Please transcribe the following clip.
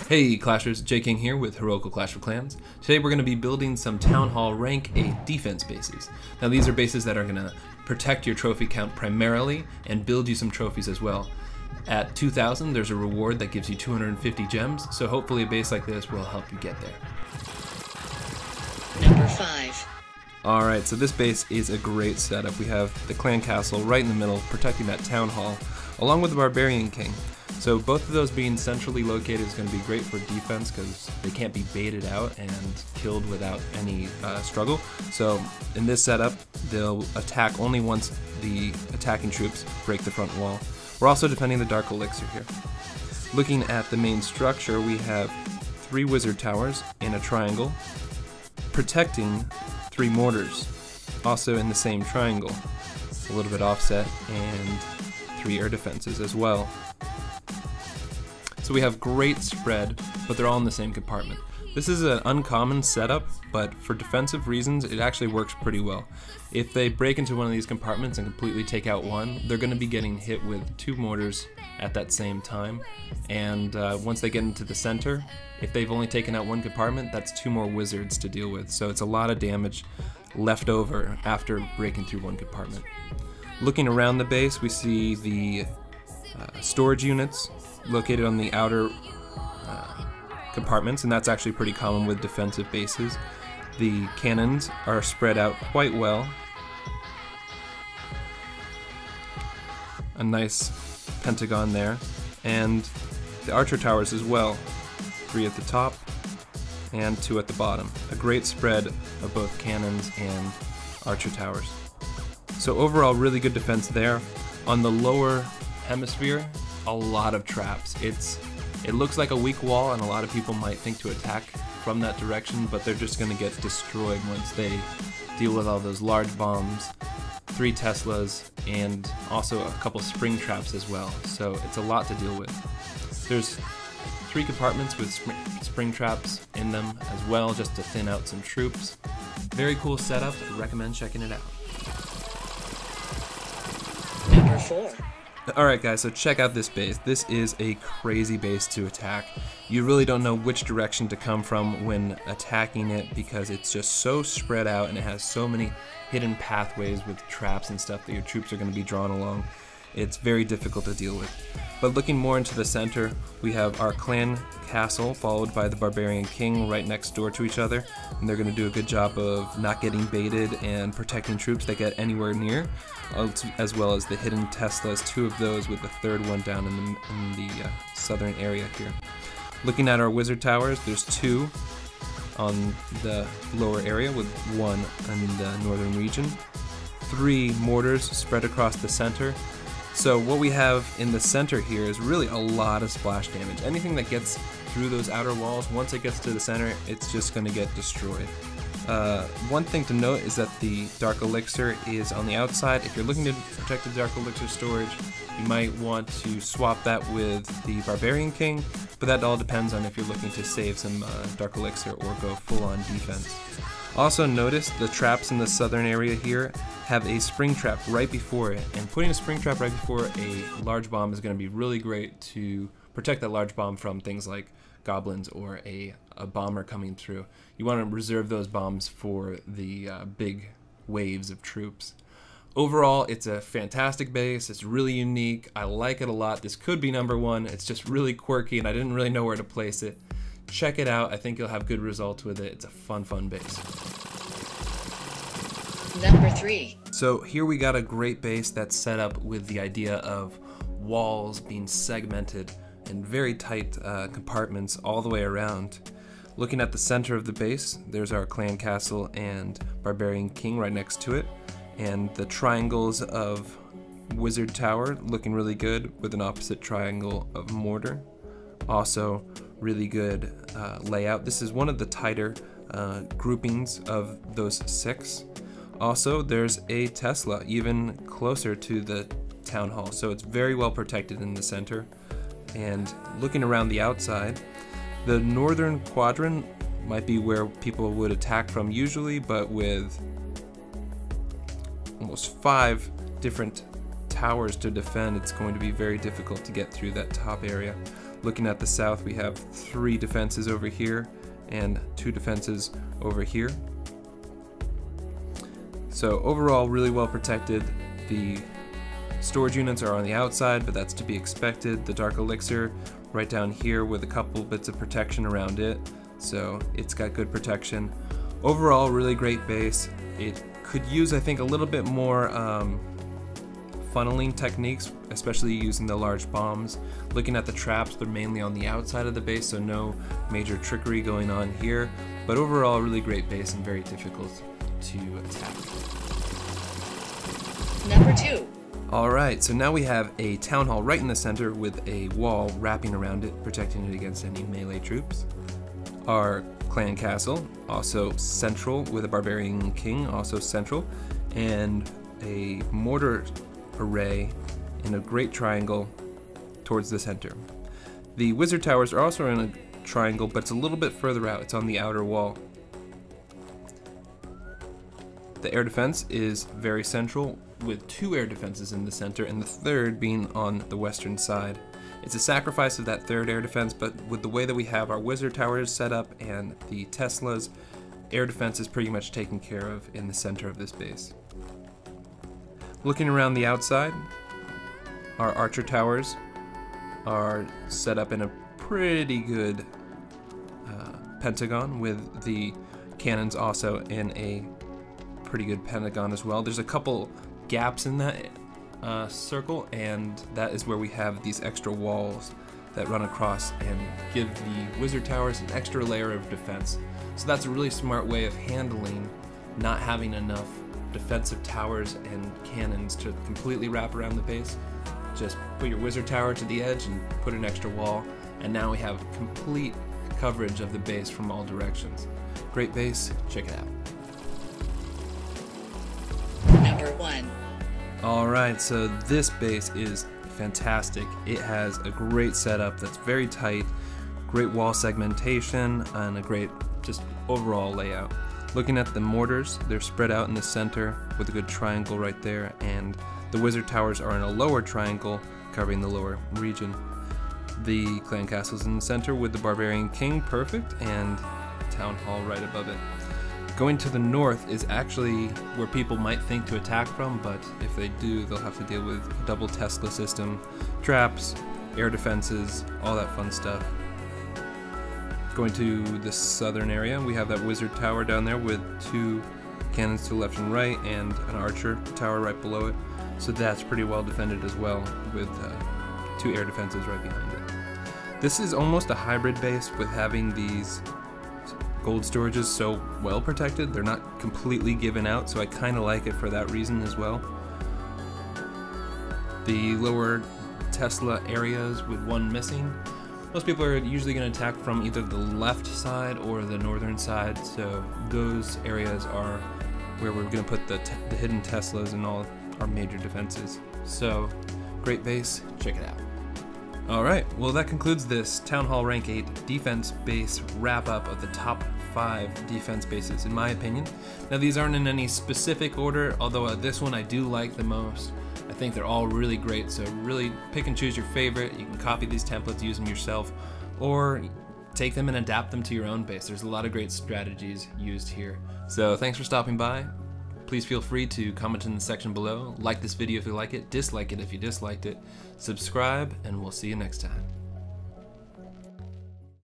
Hey Clashers, J King here with Heroical Clash of Clans. Today we're going to be building some Town Hall Rank 8 defense bases. Now these are bases that are going to protect your trophy count primarily and build you some trophies as well. At 2,000 there's a reward that gives you 250 gems, so hopefully a base like this will help you get there. Number 5. Alright, so this base is a great setup. We have the clan castle right in the middle protecting that town hall, along with the Barbarian King. So both of those being centrally located is going to be great for defense because they can't be baited out and killed without any struggle. So in this setup, they'll attack only once the attacking troops break the front wall. We're also defending the Dark Elixir here. Looking at the main structure, we have 3 wizard towers in a triangle, protecting 3 mortars, also in the same triangle, a little bit offset, and 3 air defenses as well. So we have great spread, but they're all in the same compartment. This is an uncommon setup, but for defensive reasons, it actually works pretty well. If they break into one of these compartments and completely take out one, they're going to be getting hit with 2 mortars at that same time. And once they get into the center, if they've only taken out 1 compartment, that's 2 more wizards to deal with. So it's a lot of damage left over after breaking through 1 compartment. Looking around the base, we see the storage units located on the outer compartments, and that's actually pretty common with defensive bases. The cannons are spread out quite well. A nice pentagon there, and the archer towers as well. 3 at the top and 2 at the bottom. A great spread of both cannons and archer towers. So overall, really good defense there. On the lower hemisphere, a lot of traps. It looks like a weak wall, and a lot of people might think to attack from that direction, but they're just going to get destroyed once they deal with all those large bombs, 3 Teslas, and also a couple spring traps as well. So it's a lot to deal with. There's 3 compartments with spring traps in them as well, just to thin out some troops. Very cool setup. I recommend checking it out. Number 4. Alright guys, so check out this base. This is a crazy base to attack. You really don't know which direction to come from when attacking it because it's just so spread out and it has so many hidden pathways with traps and stuff that your troops are going to be drawn along. It's very difficult to deal with. But looking more into the center, we have our clan castle followed by the Barbarian King right next door to each other, and they're going to do a good job of not getting baited and protecting troops that get anywhere near, as well as the hidden Teslas, 2 of those with the 3rd one down in the southern area here. Looking at our wizard towers, there's 2 on the lower area with 1 in the northern region, 3 mortars spread across the center. So what we have in the center here is really a lot of splash damage. Anything that gets through those outer walls, once it gets to the center, it's just going to get destroyed. One thing to note is that the Dark Elixir is on the outside. If you're looking to protect the Dark Elixir storage, you might want to swap that with the Barbarian King, but that all depends on if you're looking to save some Dark Elixir or go full-on defense. Also notice the traps in the southern area here have a spring trap right before it, and putting a spring trap right before a large bomb is going to be really great to protect that large bomb from things like goblins or a bomber coming through. You want to reserve those bombs for the big waves of troops. Overall, it's a fantastic base. It's really unique. I like it a lot. This could be number 1. It's just really quirky, and I didn't really know where to place it. Check it out. I think you'll have good results with it. It's a fun base. Number 3. So here we got a great base that's set up with the idea of walls being segmented in very tight compartments all the way around. Looking at the center of the base, there's our clan castle and Barbarian King right next to it, and the triangles of Wizard Tower looking really good with an opposite triangle of mortar. Also really good layout. This is one of the tighter groupings of those 6. Also, there's a Tesla even closer to the town hall, so it's very well protected in the center. And looking around the outside, the northern quadrant might be where people would attack from usually, but with almost 5 different towers to defend, it's going to be very difficult to get through that top area. Looking at the south, we have 3 defenses over here and 2 defenses over here. So overall, really well protected. The storage units are on the outside, but that's to be expected. The Dark Elixir right down here with a couple bits of protection around it, so it's got good protection. Overall, really great base. It could use, I think, a little bit more funneling techniques, especially using the large bombs. Looking at the traps, they're mainly on the outside of the base, so no major trickery going on here. But overall, really great base and very difficult to attack. Number 2. Alright, so now we have a town hall right in the center with a wall wrapping around it, protecting it against any melee troops. Our clan castle, also central, with a barbarian king, also central, and a mortar array in a great triangle towards the center. The wizard towers are also in a triangle, but it's a little bit further out. It's on the outer wall. The air defense is very central, with 2 air defenses in the center and the 3rd being on the western side. It's a sacrifice of that 3rd air defense, but with the way that we have our wizard towers set up and the Teslas, air defense is pretty much taken care of in the center of this base. Looking around the outside, our archer towers are set up in a pretty good pentagon, with the cannons also in a pretty good pentagon as well. There's a couple gaps in that circle, and that is where we have these extra walls that run across and give the wizard towers an extra layer of defense. So that's a really smart way of handling not having enough defensive towers and cannons to completely wrap around the base. Just put your wizard tower to the edge and put an extra wall, and now we have complete coverage of the base from all directions. Great base, check it out. Number 1. Alright, so this base is fantastic. It has a great setup that's very tight, great wall segmentation, and a great just overall layout. Looking at the mortars, they're spread out in the center with a good triangle right there, and the wizard towers are in a lower triangle covering the lower region. The clan castle's in the center with the barbarian king, perfect, and town hall right above it. Going to the north is actually where people might think to attack from, but if they do, they'll have to deal with a double Tesla system, traps, air defenses, all that fun stuff. Going to the southern area, we have that wizard tower down there with 2 cannons to the left and right, and an archer tower right below it. So that's pretty well defended as well, with 2 air defenses right behind it. This is almost a hybrid base, with having these gold storages so well protected. They're not completely given out, so I kind of like it for that reason as well. The lower Tesla areas with 1 missing, most people are usually going to attack from either the left side or the northern side, so those areas are where we're going to put the hidden Teslas and all our major defenses. So, great base, check it out. Alright, well that concludes this Town Hall Rank 8 defense base wrap-up of the top 5 defense bases, in my opinion. Now these aren't in any specific order, although this one I do like the most. I think they're all really great, so really pick and choose your favorite. You can copy these templates, use them yourself, or take them and adapt them to your own base. There's a lot of great strategies used here. So thanks for stopping by. Please feel free to comment in the section below, like this video if you like it, dislike it if you disliked it, subscribe, and we'll see you next time.